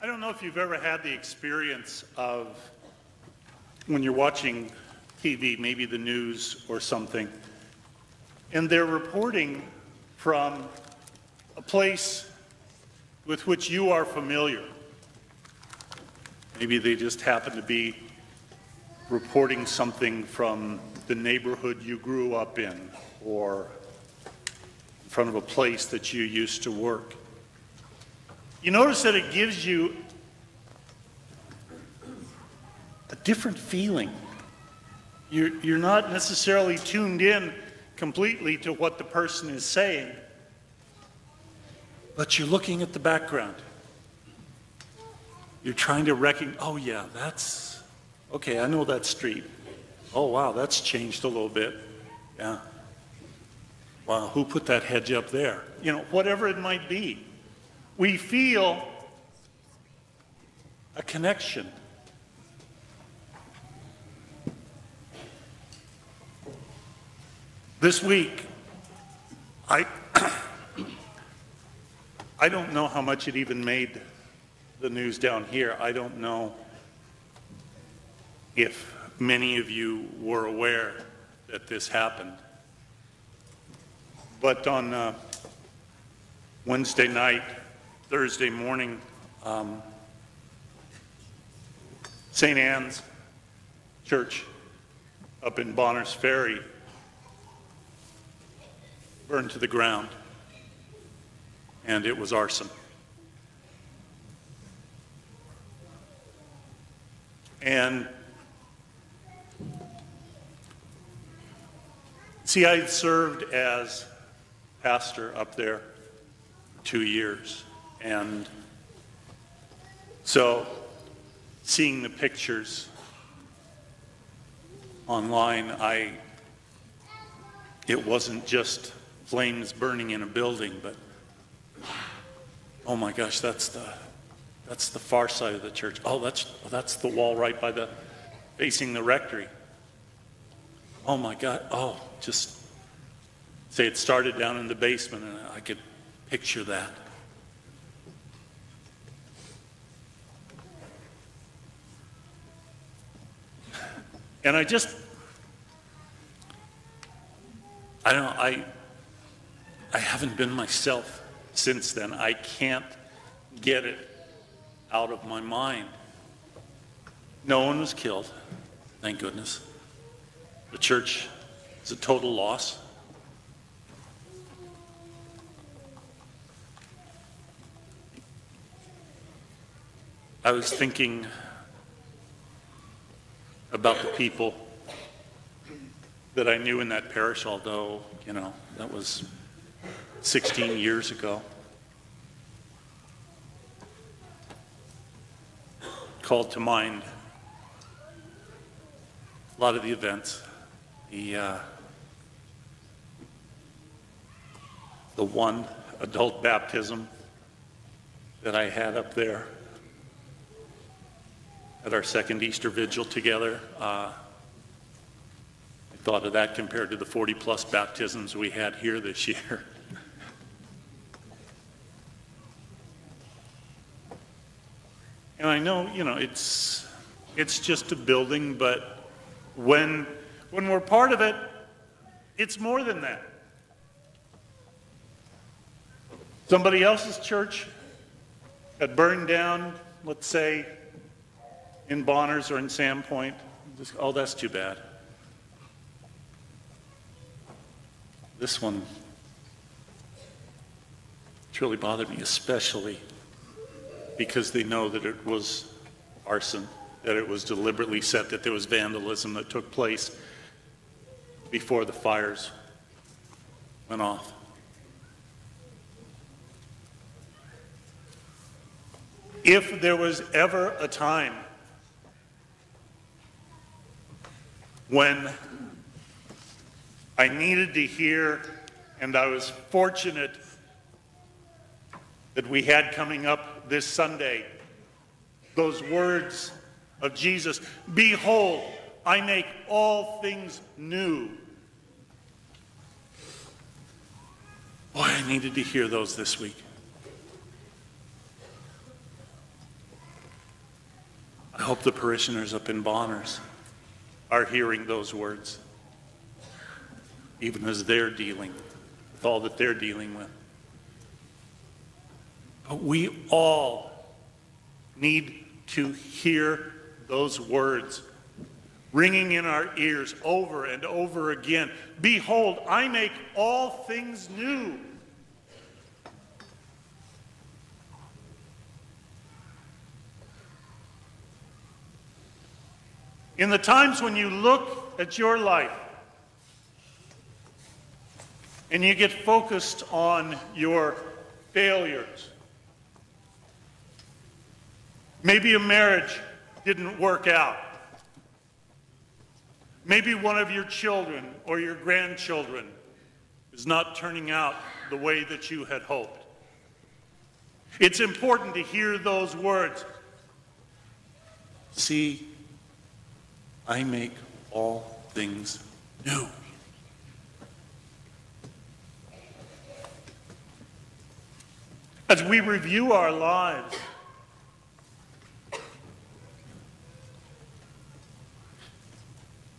I don't know if you've ever had the experience of when you're watching TV, maybe the news or something, and they're reporting from a place with which you are familiar. Maybe they just happen to be reporting something from the neighborhood you grew up in or in front of a place that you used to work. You notice that it gives you a different feeling. You're not necessarily tuned in completely to what the person is saying, but you're looking at the background. You're trying to recognize, oh yeah, that's, okay, I know that street. Oh wow, that's changed a little bit. Yeah. Wow, who put that hedge up there? You know, whatever it might be. We feel a connection. This week, I don't know how much it even made the news down here. I don't know if many of you were aware that this happened. But on Wednesday night, Thursday morning, St. Anne's Church up in Bonners Ferry burned to the ground, and it was arson. And see, I served as pastor up there for 2 years, and so seeing the pictures online, it wasn't just flames burning in a building, but oh my gosh, that's the far side of the church. Oh, that's the wall right by facing the rectory. Oh my God, oh, just say it started down in the basement, and I could picture that. And I don't know, I haven't been myself since then. I can't get it out of my mind. No one was killed, thank goodness. The church is a total loss. I was thinking about the people that I knew in that parish, although, you know, that was 16 years ago. Called to mind a lot of the events, the one adult baptism that I had up there at our second Easter Vigil together. I thought of that compared to the 40-plus baptisms we had here this year. And I know, you know, it's just a building, but when we're part of it, it's more than that. Somebody else's church had burned down, let's say, in Bonners or in Sandpoint. Just, oh, that's too bad. This one, it's really bothered me, especially because they know that it was arson, that it was deliberately set, that there was vandalism that took place before the fires went off. If there was ever a time when I needed to hear, and I was fortunate that we had coming up this Sunday, those words of Jesus, "Behold, I make all things new." Boy, I needed to hear those this week. I hope the parishioners up in Bonners are hearing those words, even as they're dealing with all that they're dealing with. But we all need to hear those words ringing in our ears over and over again. Behold, I make all things new. In the times when you look at your life and you get focused on your failures, maybe a marriage didn't work out. Maybe one of your children or your grandchildren is not turning out the way that you had hoped. It's important to hear those words. See, I make all things new. As we review our lives,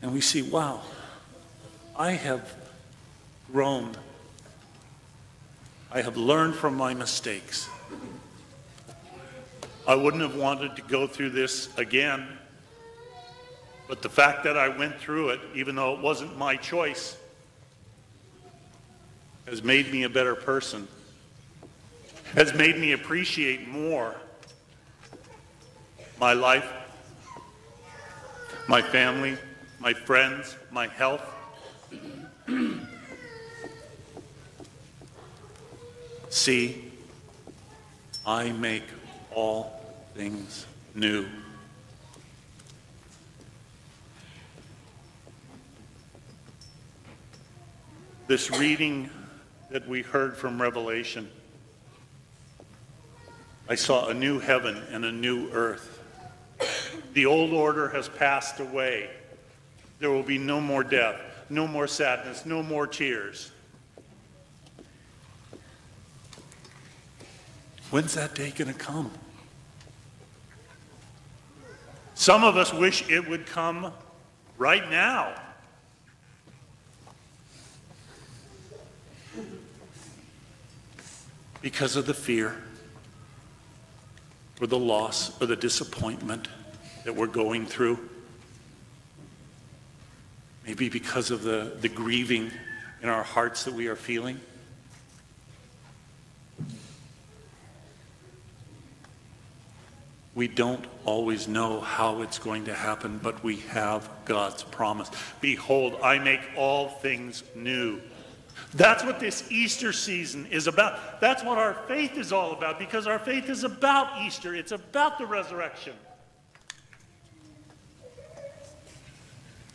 and we see, wow, I have grown. I have learned from my mistakes. I wouldn't have wanted to go through this again, but the fact that I went through it, even though it wasn't my choice, has made me a better person, has made me appreciate more my life, my family, my friends, my health. See, I make all things new. This reading that we heard from Revelation, I saw a new heaven and a new earth. The old order has passed away. There will be no more death, no more sadness, no more tears. When's that day going to come? Some of us wish it would come right now. Because of the fear, or the loss, or the disappointment that we're going through. Maybe because of the grieving in our hearts that we are feeling. We don't always know how it's going to happen, but we have God's promise. Behold, I make all things new. That's what this Easter season is about. That's what our faith is all about, because our faith is about Easter. It's about the resurrection.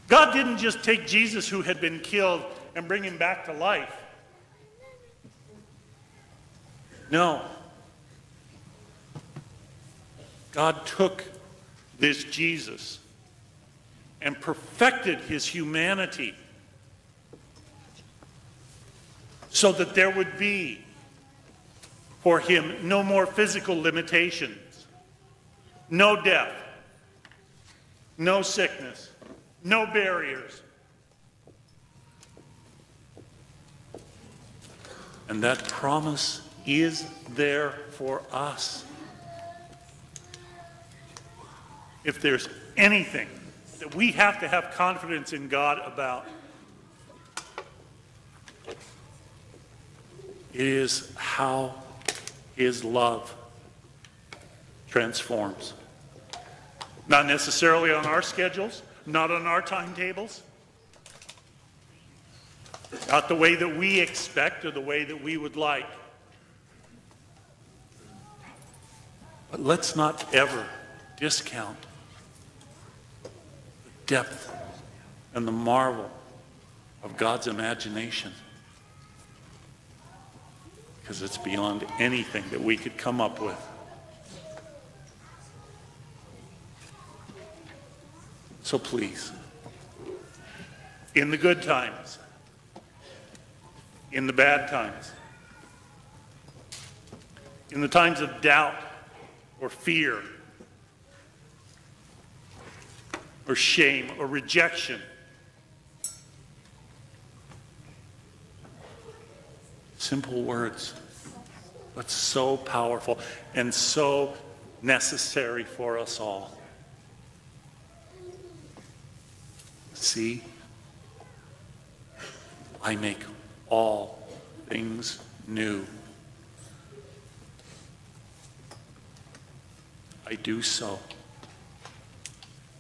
God didn't just take Jesus, who had been killed, and bring him back to life. No. God took this Jesus and perfected his humanity so that there would be for him no more physical limitations, no death, no sickness, no barriers. And that promise is there for us. If there's anything that we have to have confidence in God about, it is how his love transforms. Not necessarily on our schedules, not on our timetables, not the way that we expect or the way that we would like. But let's not ever discount the depth and the marvel of God's imagination, because it's beyond anything that we could come up with. So please, in the good times, in the bad times, in the times of doubt or fear, or shame or rejection. Simple words, but so powerful and so necessary for us all. See, I make all things new. I do so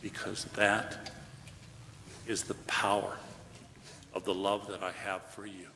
because that is the power of the love that I have for you.